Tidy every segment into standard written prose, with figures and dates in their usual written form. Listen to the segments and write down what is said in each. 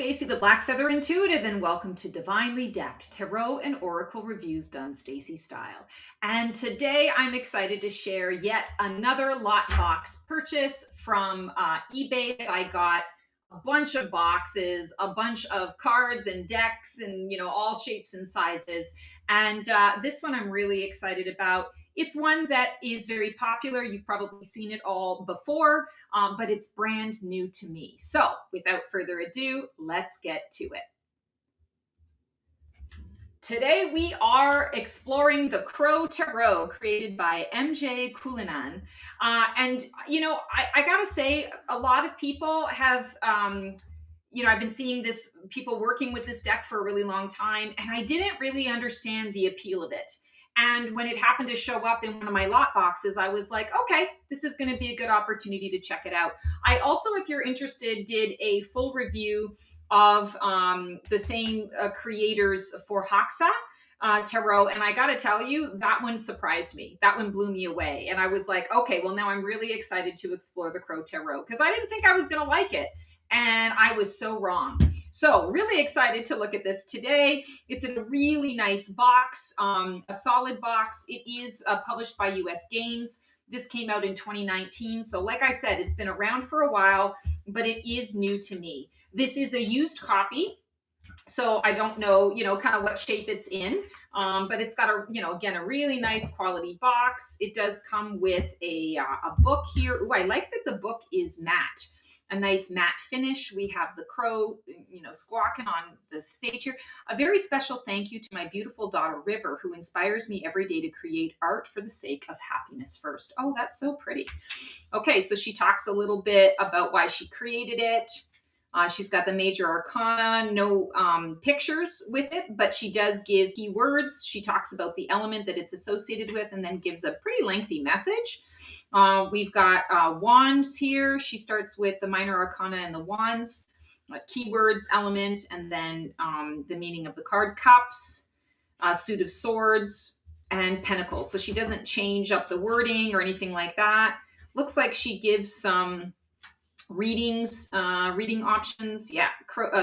Stacy the Blackfeather Intuitive, and welcome to Divinely Decked Tarot and Oracle Reviews done Stacy style. And today I'm excited to share yet another lot box purchase from eBay that I got. A bunch of boxes, a bunch of cards and decks, and all shapes and sizes. And this one I'm really excited about. It's one that is very popular. You've probably seen it all before, but it's brand new to me. So without further ado, let's get to it. Today we are exploring the Crow Tarot created by MJ Kulinan. And I gotta say, a lot of people have, I've been seeing people working with this deck for a really long time, and I didn't really understand the appeal of it. And when it happened to show up in one of my lot boxes, I was like, okay, this is going to be a good opportunity to check it out. I also, if you're interested, did a full review of the same creators for Haxa Tarot. And I got to tell you, that one surprised me. That one blew me away. And I was like, okay, well, now I'm really excited to explore the Crow Tarot because I didn't think I was going to like it. And I was so wrong. So really excited to look at this today. It's in a really nice box, a solid box. It is published by US Games. This came out in 2019. So like I said, it's been around for a while, but it is new to me. This is a used copy. So I don't know, kind of what shape it's in, but it's got again, a really nice quality box. It does come with a book here. Ooh, I like that the book is matte. A nice matte finish. We have the crow, squawking on the stage here. A very special thank you to my beautiful daughter, River, who inspires me every day to create art for the sake of happiness first. Oh, that's so pretty. Okay, so she talks a little bit about why she created it. She's got the major arcana, no pictures with it, but she does give keywords. She talks about the element that it's associated with and then gives a pretty lengthy message. We've got wands here. She starts with the minor arcana and the wands, keywords, element, and then the meaning of the card, cups, suit of swords, and pentacles. So she doesn't change up the wording or anything like that. Looks like she gives some reading options. Yeah,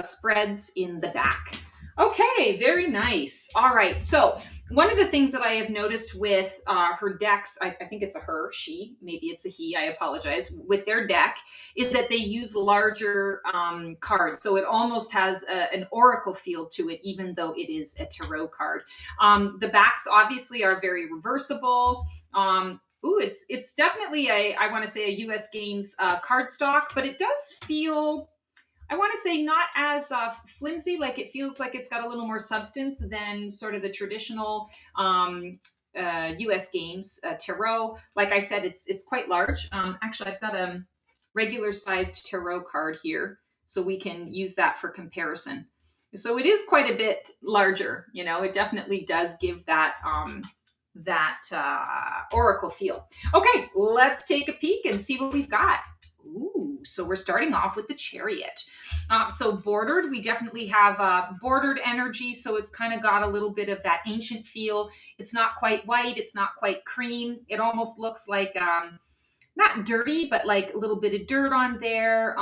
spreads in the back. Okay, very nice. All right, so one of the things that I have noticed with her decks, I think it's a her, she, maybe it's a he, I apologize, with their deck, is that they use larger cards. So it almost has an oracle feel to it, even though it is a tarot card. The backs obviously are very reversible. Ooh, it's definitely I want to say a US Games cardstock, but it does feel, I want to say, not as flimsy. Like it feels like it's got a little more substance than sort of the traditional US Games tarot. Like I said, it's quite large. Actually, I've got a regular sized tarot card here, so we can use that for comparison. So it is quite a bit larger. It definitely does give that oracle feel. Okay, let's take a peek and see what we've got. Ooh, so we're starting off with the Chariot. So bordered, we definitely have bordered energy. So it's kind of got a little bit of that ancient feel. It's not quite white. It's not quite cream. It almost looks like, not dirty, but like a little bit of dirt on there.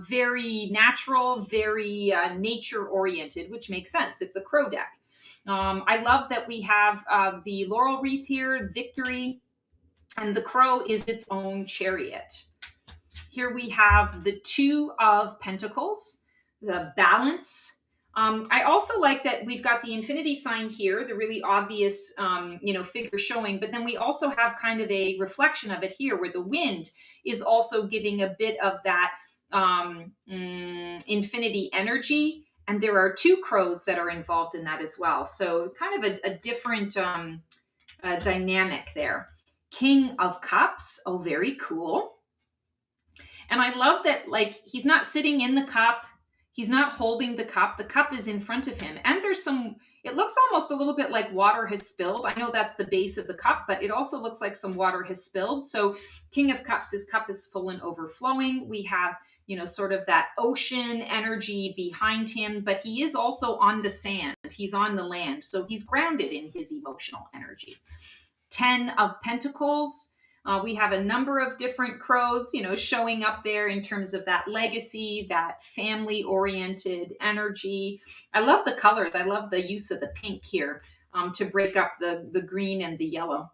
Very natural, very nature oriented, which makes sense. It's a crow deck. I love that we have the laurel wreath here, victory, and the crow is its own chariot. Here we have the Two of Pentacles, the balance. I also like that we've got the infinity sign here, the really obvious, figure showing, but then we also have kind of a reflection of it here where the wind is also giving a bit of that infinity energy. And there are two crows that are involved in that as well. So kind of a different dynamic there. King of Cups. Oh, very cool. And I love that, like, he's not sitting in the cup. He's not holding the cup. The cup is in front of him. And there's it looks almost a little bit like water has spilled. I know that's the base of the cup, but it also looks like some water has spilled. So King of Cups, his cup is full and overflowing. We have sort of that ocean energy behind him, but he is also on the sand. He's on the land. So he's grounded in his emotional energy. 10 of Pentacles. We have a number of different crows, showing up there in terms of that legacy, that family-oriented energy. I love the colors. I love the use of the pink here to break up the green and the yellow.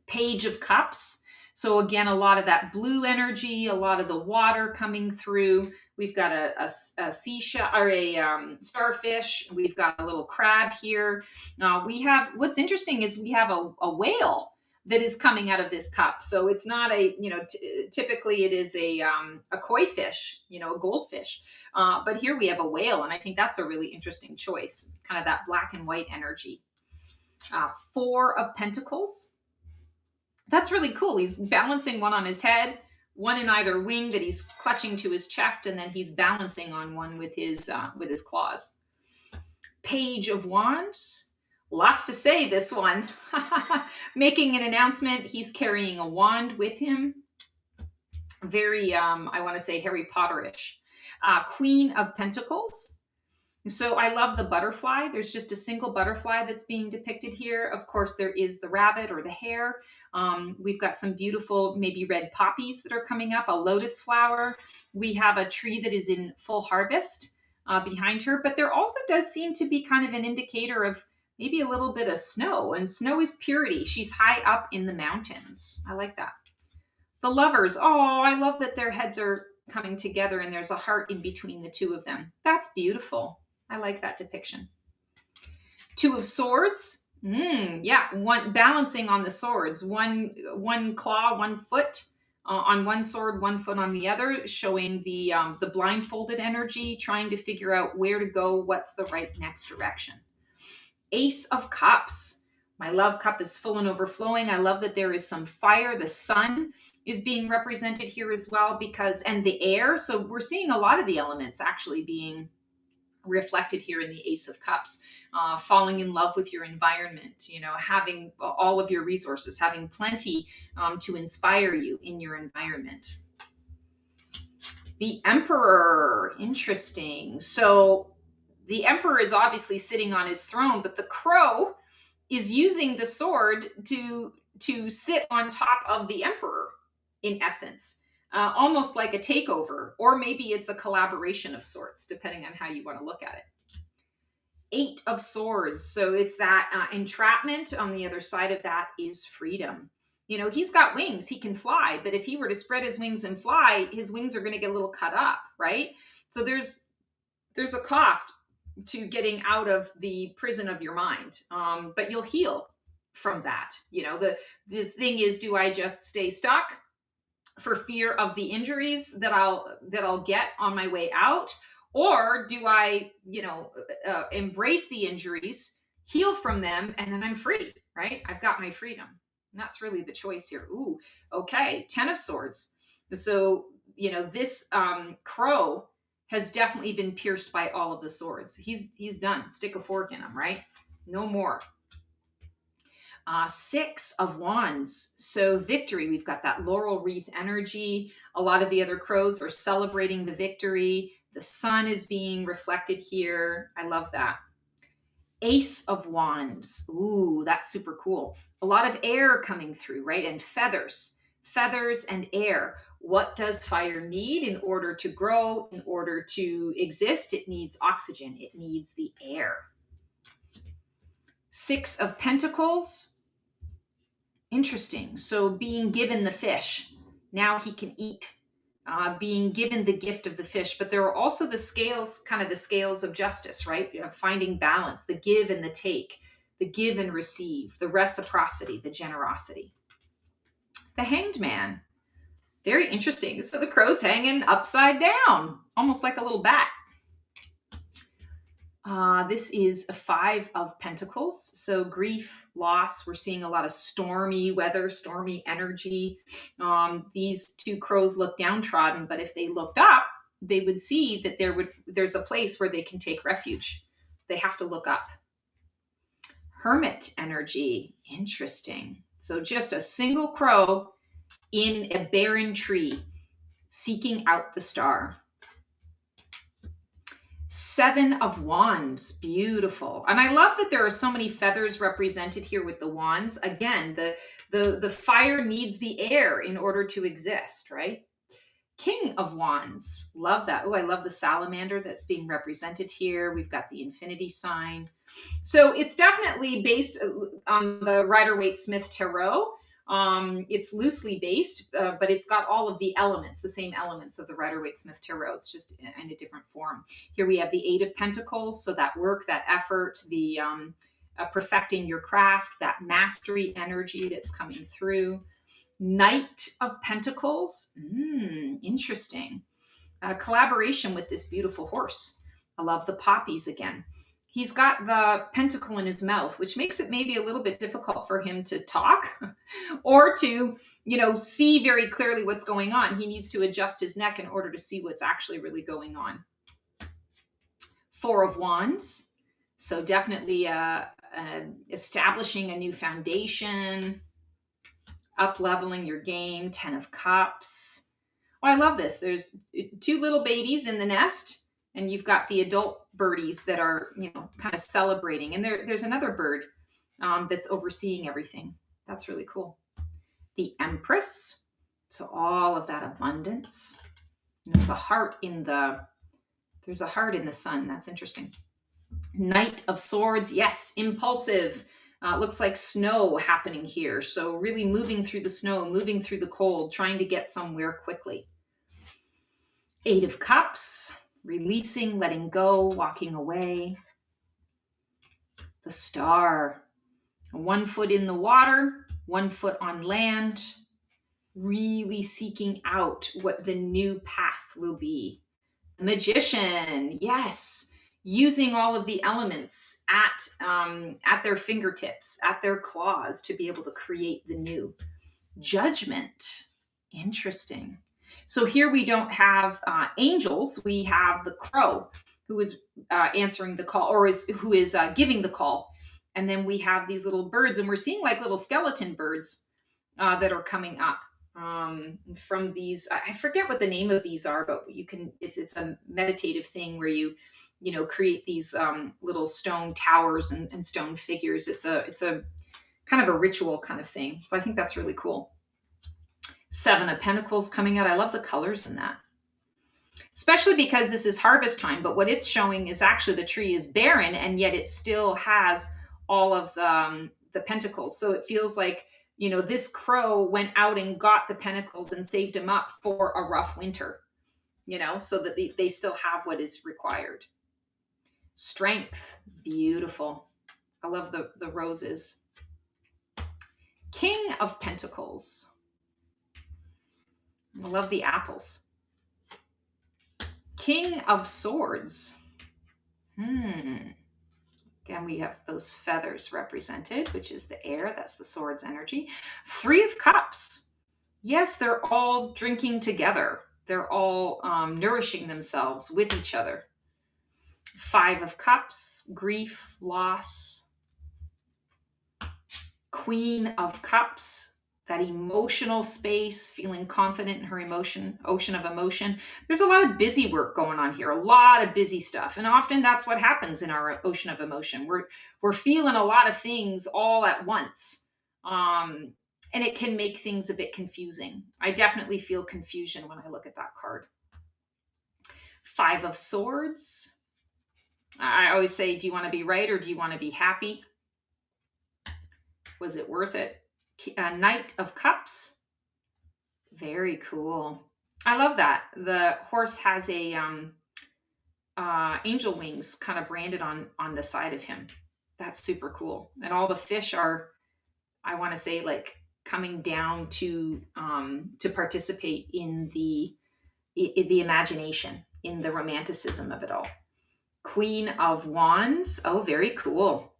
Page of Cups. So again, a lot of that blue energy, a lot of the water coming through. We've got a seashell or a starfish. We've got a little crab here. We have, what's interesting is we have a whale that is coming out of this cup. So it's not a, typically it is a koi fish, a goldfish. But here we have a whale, and I think that's a really interesting choice, kind of that black and white energy. Four of Pentacles. That's really cool. He's balancing one on his head, one in either wing that he's clutching to his chest, and then he's balancing on one with his claws. Page of Wands. Lots to say, this one. Making an announcement. He's carrying a wand with him. Very, I want to say Harry Potter-ish. Queen of Pentacles. So I love the butterfly. There's just a single butterfly that's being depicted here. Of course, there is the rabbit or the hare. We've got some beautiful, maybe red poppies that are coming up, a lotus flower. We have a tree that is in full harvest behind her, but there also does seem to be kind of an indicator of maybe a little bit of snow, and snow is purity. She's high up in the mountains. I like that. The lovers. Oh, I love that their heads are coming together and there's a heart in between the two of them. That's beautiful. I like that depiction. Two of Swords. Yeah, one balancing on the swords. One claw, one foot on one sword, one foot on the other, showing the blindfolded energy, trying to figure out where to go, what's the right next direction. Ace of Cups. My love cup is full and overflowing. I love that there is some fire. The sun is being represented here as well, and the air. So we're seeing a lot of the elements actually being reflected here in the Ace of Cups. Falling in love with your environment, having all of your resources, having plenty to inspire you in your environment. The Emperor. Interesting. So the Emperor is obviously sitting on his throne, but the crow is using the sword to sit on top of the Emperor, in essence. Almost like a takeover, or maybe it's a collaboration of sorts, depending on how you want to look at it. Eight of Swords. So it's that entrapment. On the other side of that is freedom. He's got wings. He can fly, but if he were to spread his wings and fly, his wings are going to get a little cut up, right? So there's a cost to getting out of the prison of your mind, but you'll heal from that. The thing is, do I just stay stuck for fear of the injuries that I'll get on my way out? Or do I, embrace the injuries, heal from them, and then I'm free, right? I've got my freedom. And that's really the choice here. Ooh, okay. 10 of Swords. So, this crow has definitely been pierced by all of the swords. He's done. Stick a fork in him, right? No more. 6 of Wands. So victory. We've got that laurel wreath energy. A lot of the other crows are celebrating the victory. The sun is being reflected here. I love that. Ace of Wands. Ooh, that's super cool. A lot of air coming through, right? And feathers and air. What does fire need in order to grow, in order to exist? It needs oxygen. It needs the air. 6 of Pentacles. Interesting. So being given the fish, now he can eat. Being given the gift of the fish, but there are also the scales, kind of the scales of justice, right? Finding balance, the give and the take, the give and receive, the reciprocity, the generosity. The Hanged Man. Very interesting. So the crow's hanging upside down, almost like a little bat. This is a 5 of Pentacles. So grief, loss. We're seeing a lot of stormy weather, stormy energy. These two crows look downtrodden, but if they looked up, they would see that there's a place where they can take refuge. They have to look up. Hermit energy. Interesting. So just a single crow in a barren tree, seeking out the star. Seven of Wands, beautiful. And I love that there are so many feathers represented here with the wands. Again, the fire needs the air in order to exist, right? King of Wands, love that. Oh, I love the salamander that's being represented here. We've got the infinity sign. So it's definitely based on the Rider-Waite-Smith Tarot. It's loosely based, but it's got all of the elements, the same elements of the Rider-Waite-Smith Tarot. It's just in a different form. Here we have the Eight of Pentacles, so that work, that effort, the perfecting your craft, that mastery energy that's coming through. Knight of Pentacles, interesting. Collaboration with this beautiful horse. I love the poppies again. He's got the pentacle in his mouth, which makes it maybe a little bit difficult for him to talk or to, see very clearly what's going on. He needs to adjust his neck in order to see what's actually really going on. Four of Wands. So definitely establishing a new foundation, up-leveling your game. 10 of Cups. Oh, I love this. There's two little babies in the nest, and you've got the adult birdies that are, kind of celebrating. And there's another bird that's overseeing everything. That's really cool. The Empress. So all of that abundance. And there's a heart in the sun. That's interesting. Knight of Swords. Yes, impulsive. Looks like snow happening here. So really moving through the snow, moving through the cold, trying to get somewhere quickly. Eight of Cups. Releasing, letting go, walking away. The Star. 1 foot in the water, 1 foot on land. Really seeking out what the new path will be. The Magician. Yes. Using all of the elements at their fingertips, at their claws to be able to create the new. Judgment. Interesting. So here we don't have angels. We have the crow who is answering the call, or who is giving the call. And then we have these little birds, and we're seeing like little skeleton birds that are coming up from these. I forget what the name of these are, but you can. It's a meditative thing where you create these little stone towers and stone figures. It's a kind of a ritual kind of thing. So I think that's really cool. 7 of Pentacles coming out. I love the colors in that, especially because this is harvest time. But what it's showing is actually the tree is barren, and yet it still has all of the pentacles. So it feels like, this crow went out and got the pentacles and saved them up for a rough winter, so that they still have what is required. Strength. Beautiful. I love the roses. King of Pentacles. I love the apples. King of Swords. Again, we have those feathers represented, which is the air. That's the sword's energy. 3 of Cups. Yes, they're all drinking together. They're all nourishing themselves with each other. 5 of Cups. Grief, loss. Queen of Cups. That emotional space, feeling confident in her emotion, ocean of emotion. There's a lot of busy work going on here, a lot of busy stuff. And often that's what happens in our ocean of emotion. We're feeling a lot of things all at once. And it can make things a bit confusing. I definitely feel confusion when I look at that card. 5 of Swords. I always say, do you want to be right or do you want to be happy? Was it worth it? Knight of Cups. Very cool. I love that. The horse has a angel wings kind of branded on the side of him. That's super cool. And all the fish are, I want to say, like coming down to participate in the imagination, in the romanticism of it all. Queen of Wands. Oh, very cool.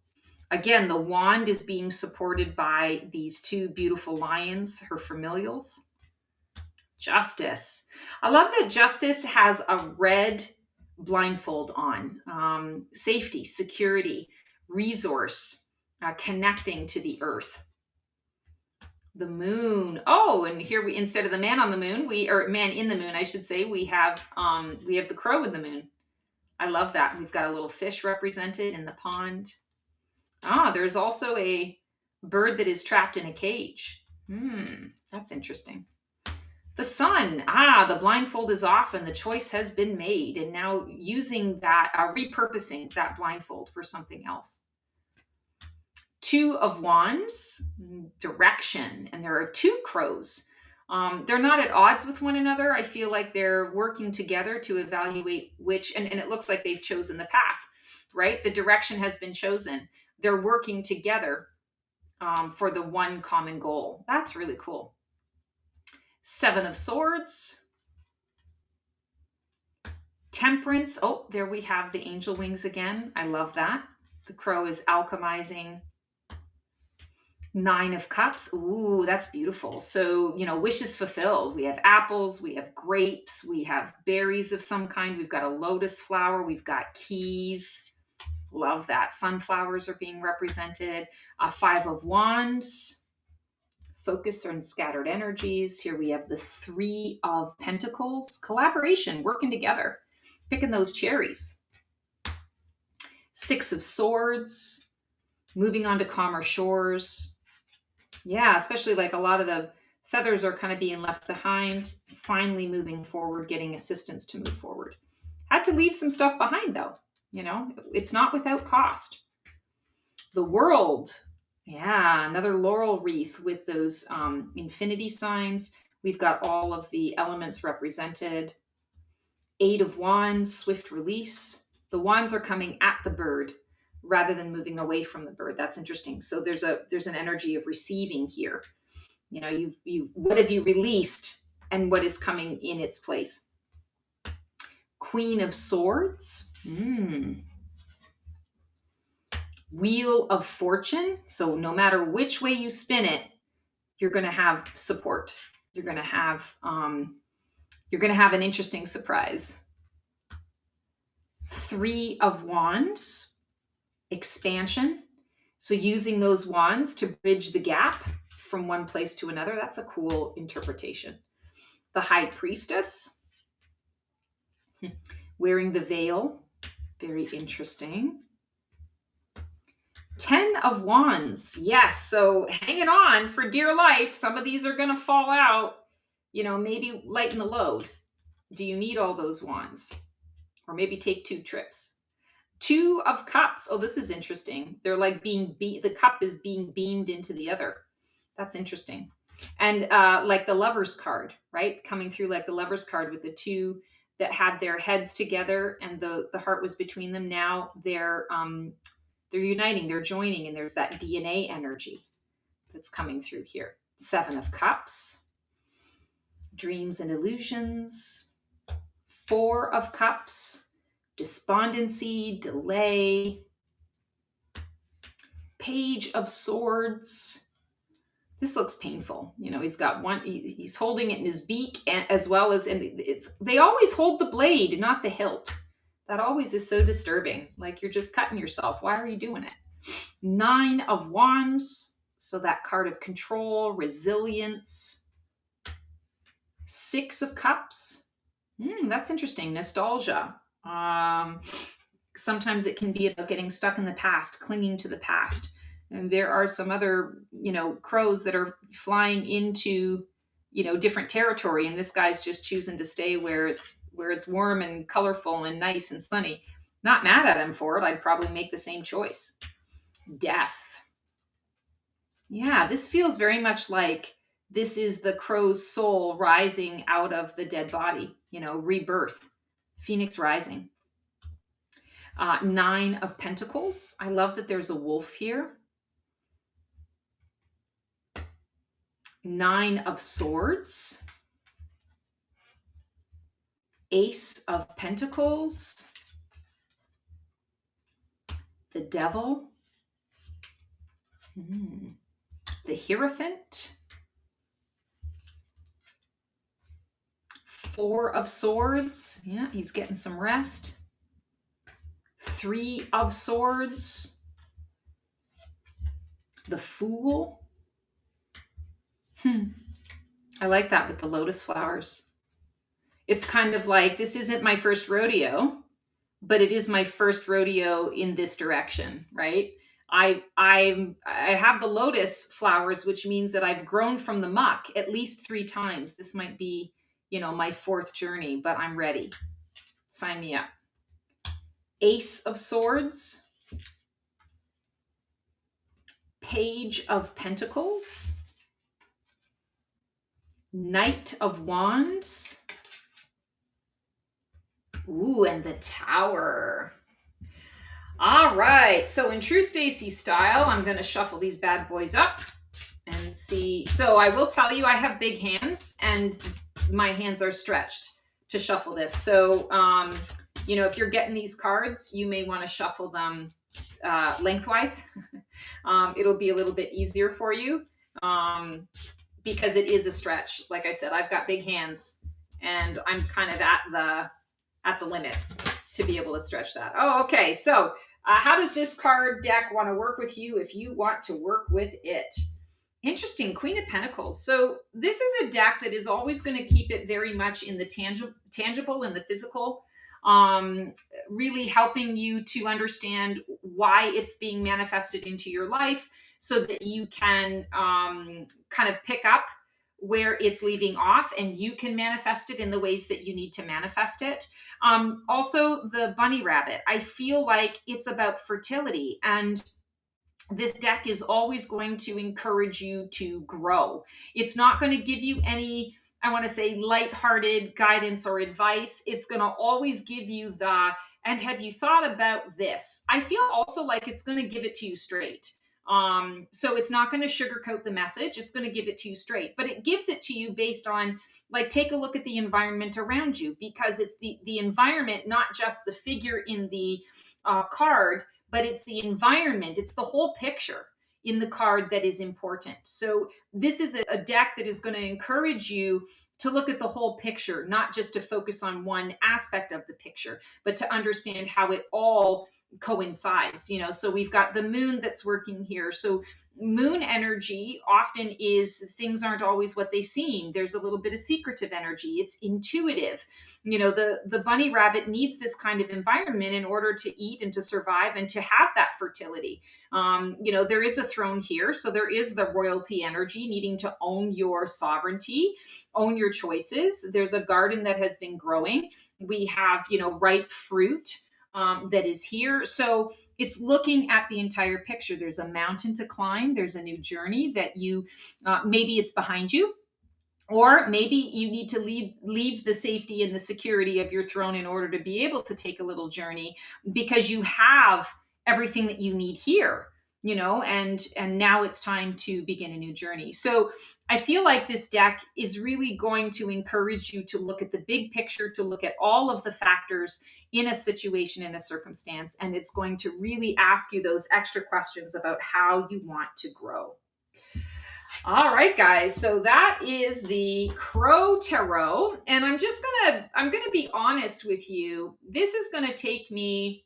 Again, the wand is being supported by these 2 beautiful lions, her familials. Justice. I love that Justice has a red blindfold on. Safety, security, resource, connecting to the earth. The Moon. Oh, and here we, instead of the man on the moon, or man in the moon, I should say, we have the crow in the moon. I love that. We've got a little fish represented in the pond. Ah, there's also a bird that is trapped in a cage. That's interesting. The sun. Ah, the blindfold is off and the choice has been made. And now using that, repurposing that blindfold for something else. Two of Wands, direction. And there are two crows. They're not at odds with one another. I feel like they're working together to evaluate which, and it looks like they've chosen the path, right? The direction has been chosen. They're working together for the one common goal. That's really cool. Seven of Swords. Temperance. Oh, there we have the angel wings again. I love that. The crow is alchemizing. Nine of Cups. Ooh, that's beautiful. So, wishes fulfilled. We have apples, we have grapes, we have berries of some kind. We've got a lotus flower, we've got keys. Love that. Sunflowers are being represented. Five of Wands. Focus on scattered energies. Here we have the Three of Pentacles. Collaboration, working together, picking those cherries. Six of Swords. Moving on to calmer shores. Yeah, especially like a lot of the feathers are kind of being left behind, finally moving forward, getting assistance to move forward. Had to leave some stuff behind though. It's not without cost. The World. Yeah, another laurel wreath with those infinity signs. We've got all of the elements represented. Eight of Wands, swift release. The wands are coming at the bird rather than moving away from the bird. That's interesting. So there's an energy of receiving here. What have you released and what is coming in its place? Queen of Swords. Wheel of Fortune. So no matter which way you spin it, you're going to have support. You're going to have an interesting surprise. Three of Wands. Expansion. So using those wands to bridge the gap from one place to another. That's a cool interpretation. The High Priestess. Wearing the veil. Very interesting. 10 of Wands. Yes. So hanging on for dear life. Some of these are going to fall out. Maybe lighten the load. Do you need all those wands? Or maybe take 2 trips. Two of Cups. Oh, this is interesting. They're like the cup is being beamed into the other. That's interesting. And like the Lover's card, right? Coming through like the Lover's card with the two that had their heads together and the heart was between them. Now they're uniting, they're joining, and there's that DNA energy that's coming through here. Seven of Cups. Dreams and illusions. Four of Cups. Despondency, delay. Page of Swords. This looks painful. He's got one, he's holding it in his beak, and as well as they always hold the blade, not the hilt. That always is so disturbing. Like you're just cutting yourself. Why are you doing it? Nine of Wands. So that card of control, resilience. Six of Cups. That's interesting. Nostalgia. Sometimes it can be about getting stuck in the past, clinging to the past. And there are some other, crows that are flying into, different territory. And this guy's just choosing to stay where it's warm and colorful and nice and sunny. Not mad at him for it. I'd probably make the same choice. Death. Yeah, this feels very much like this is the crow's soul rising out of the dead body, rebirth, phoenix rising. Nine of Pentacles. I love that there's a wolf here. Nine of Swords. Ace of Pentacles. The Devil. The Hierophant. Four of Swords. Yeah, he's getting some rest. Three of Swords. The Fool. I like that with the lotus flowers. It's kind of like, this isn't my first rodeo. but it is my first rodeo in this direction, right? I have the lotus flowers, which means that I've grown from the muck at least 3 times. This might be, my fourth journey, but I'm ready. Sign me up. Ace of Swords, Page of Pentacles, Knight of Wands. Ooh, and the Tower. All right. So in true Stacy style, I'm going to shuffle these bad boys up and see. So I will tell you, I have big hands and my hands are stretched to shuffle this. So, if you're getting these cards, you may want to shuffle them lengthwise. It'll be a little bit easier for you because it is a stretch. Like I said, I've got big hands and I'm kind of at the limit to be able to stretch that. Oh, okay. So how does this card deck want to work with you if you want to work with it? Interesting. Queen of Pentacles. So this is a deck that is always going to keep it very much in the tangible and the physical, really helping you to understand why it's being manifested into your life so that you can kind of pick up where it's leaving off and you can manifest it in the ways that you need to manifest it. Also, the bunny rabbit. I feel like it's about fertility, and this deck is always going to encourage you to grow. It's not going to give you any, I want to say, lighthearted guidance or advice. It's going to always give you and have you thought about this? I feel also like it's going to give it to you straight. So it's not going to sugarcoat the message. It's going to give it to you straight, but it gives it to you based on, like, take a look at the environment around you, because it's the environment, not just the figure in the card, but it's the environment. It's the whole picture in the card that is important. So this is a deck that is going to encourage you to look at the whole picture, not just to focus on one aspect of the picture, but to understand how it all coincides. So we've got the moon that's working here. So moon energy often is things aren't always what they seem. There's a little bit of secretive energy. It's intuitive. The bunny rabbit needs this kind of environment in order to eat and to survive and to have that fertility. There is a throne here. So there is the royalty energy needing to own your sovereignty, own your choices. There's a garden that has been growing. We have, ripe fruit that is here. So it's looking at the entire picture. There's a mountain to climb. There's a new journey that maybe it's behind you, or maybe you need to leave the safety and the security of your throne in order to be able to take a little journey, because you have everything that you need here, and now it's time to begin a new journey. So I feel like this deck is really going to encourage you to look at the big picture, to look at all of the factors in a situation, in a circumstance, and it's going to really ask you those extra questions about how you want to grow. All right, guys. So that is the Crow Tarot, and I'm gonna be honest with you. This is going to take me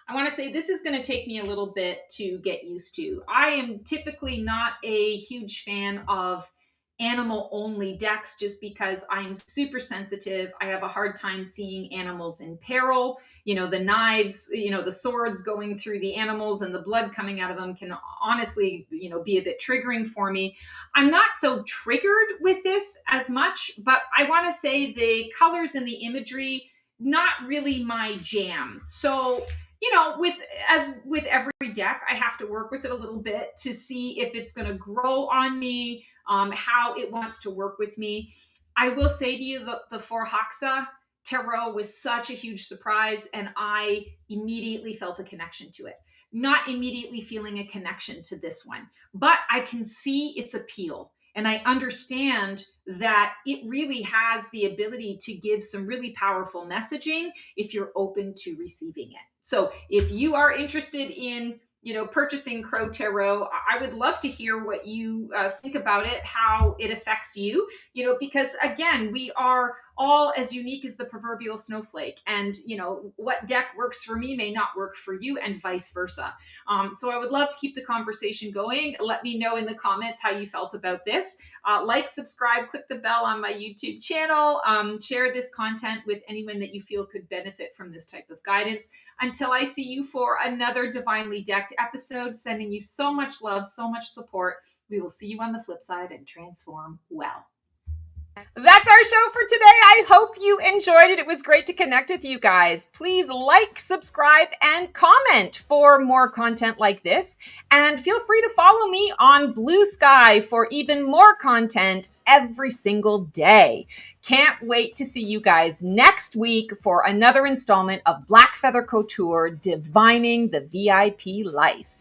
a little bit to get used to. I am typically not a huge fan of animal only decks, just because I'm super sensitive. I have a hard time seeing animals in peril. The knives, the swords going through the animals and the blood coming out of them can honestly, be a bit triggering for me. I'm not so triggered with this as much, but I want to say the colors and the imagery, not really my jam. So with every deck, I have to work with it a little bit to see if it's going to grow on me, how it wants to work with me. I will say to you, the Forhaxa Tarot was such a huge surprise, and I immediately felt a connection to it. Not immediately feeling a connection to this one, but I can see its appeal. And I understand that it really has the ability to give some really powerful messaging if you're open to receiving it. So if you are interested in purchasing Crow Tarot. I would love to hear what you think about it, how it affects you, because again, we are all as unique as the proverbial snowflake. And, what deck works for me may not work for you, and vice versa. So I would love to keep the conversation going. Let me know in the comments how you felt about this. Like, subscribe, click the bell on my YouTube channel. Share this content with anyone that you feel could benefit from this type of guidance. Until I see you for another Divinely Decked episode, sending you so much love, so much support. We will see you on the flip side, and transform well. That's our show for today. I hope you enjoyed it. It was great to connect with you guys. Please like, subscribe, and comment for more content like this. And feel free to follow me on Blue Sky for even more content every single day. Can't wait to see you guys next week for another installment of Black Feather Couture, Divining the VIP Life.